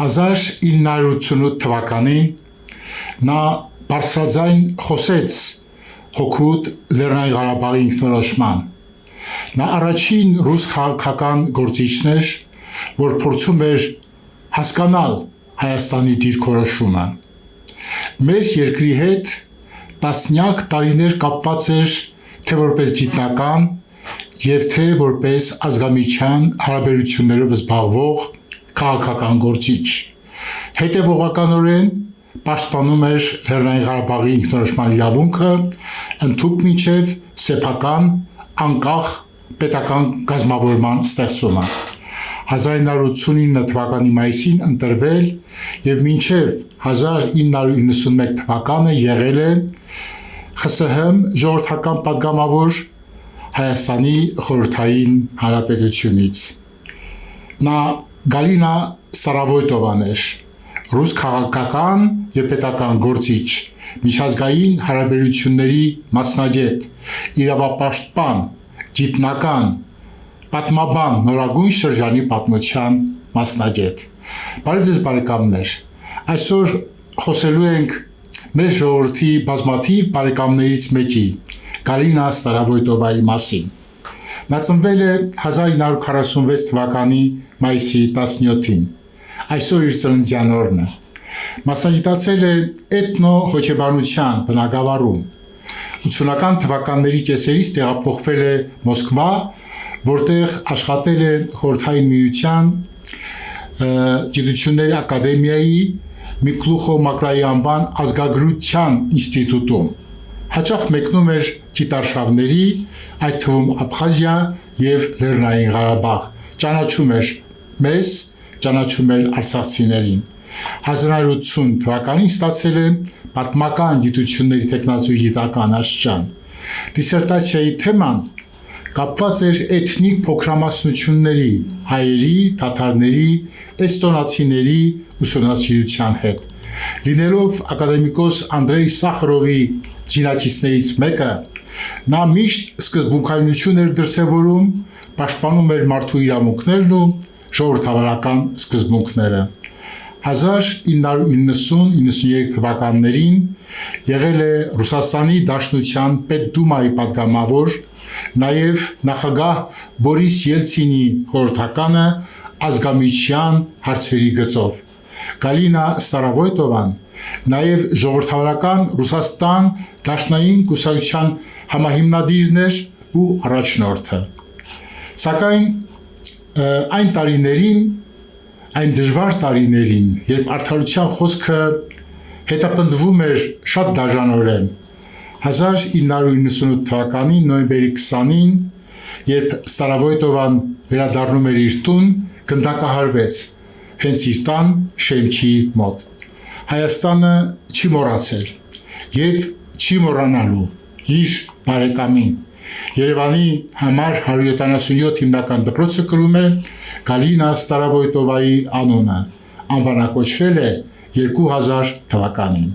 1988 թվականին նա բարձրաձայն խոսեց հօգուտ Լեռնային Ղարաբաղի ինքնորոշման։ Նա առաջին ռուս քաղաքական գործիչն էր, որ փորձում էր հասկանալ Հայաստանի դիրքորոշումը։ Մեր երկրի հետ տասնյակ տարիներ կապված էր թե որպես գիտնական և թե որպես ազգամիջյան հարաբերություններով զբաղվող քաղաքական գործիչ։ Հետևողականորեն պաշտպանում էր Լեռնային Ղարաբաղի ինքնորոշման իրավունքը ընդհուպ մինչև սեփական անկախ պետական կազմավորման ստեղծումը։ 1989 թվականի մայիսին ընտրվել և մինչև 1991 թվականը եղել է ԽՍՀՄ ժողովրդական պատգամավոր Հայաստանի Խորհրդային Հանրապետությունից։ Նա Գալինա Ստարավոյտովան էր, ռուս քաղաքական և պետական գործիչ, միջազգային հարաբերությունների մասնագետ, իրավապաշտպան, գիտնական, պատմաբան նորագույն շրջանի պատմության մասնագետ։ Բարև ձեզ բարեկամներ, այսօր խոսելու ենք մեր ժողովրդի բազմաթիվ բարեկամներից մեկի, Գալինա Ստարավոյտովայի մասին։ Նա ծնվել է 1946 թվականի մայիսի 17-ին, այսօր իր ծննդյան օրն է։ Մասնագիտացել է էթնո-հոգեբանության բնագավառում։ 80-ական թվականների կեսերից տեղափոխվել է Մոսկվա, որտեղ աշխատել է Խորհրդային Միության Գիտությունների ակադեմիայի Միկլուխո-Մակրայի անվան ազգագրության ինստիտուտում։ Հաճախ մեկնում էր գիտարշավների, այդ թվում Աբխազիա և Լեռնային Ղարաբաղ, ճանաչում էր մեզ, ճանաչում էր արցախցիներին։ 1980 թվականին ստացել է պատմական գիտությունների թեկնածուի գիտական աստիճան։ Դիսերտացիայի թեման կապված էր էթնիկ փոքրամասնությունների, հայերի, թաթարների, էստոնացիների ուսումնասիրության հետ։ Լինելով ակադեմիկոս Անդրեյ Սախարովի զինակիցներից մեկը, նա միշտ սկզբունքայնություն էր դրսևորում, պաշտպանում էր մարդու իրավունքներն ու ժողովրդավարական սկզբունքները։ 1990-93 թվականներին եղել է Ռուսաստանի Դաշնության Պետդումայի պատգամավոր, նաև նախագահ Բորիս Ելցինի խորհրդականը ազգամիջյան հարցերի գծով։ Գալինա Ստարավոյտովան նաև ժողովրդավարական Ռուսաստան Դաշնային կուսակցության համահիմնադիրն էր ու առաջնորդը։ Սակայն այն տարիներին, այն դժվար տարիներին, երբ արդարության խոսքը հետապնդվում էր շատ դաժանորեն, 1998 թվականի նոյեմբերի 20-ին, երբ Ստարավոյտովան վերադառնում էր իր տուն, գնդակահարվեց հենց իր տան շեմքի մոտ։ Հայաստանը չի մոռացել և չի մոռանալու իր բարեկամին։ Երևանի համար 177 հիմնական դպրոցը կրում է Գալինա Ստարավոյտովայի անունը, անվանակոչվել է 2000 թվականին։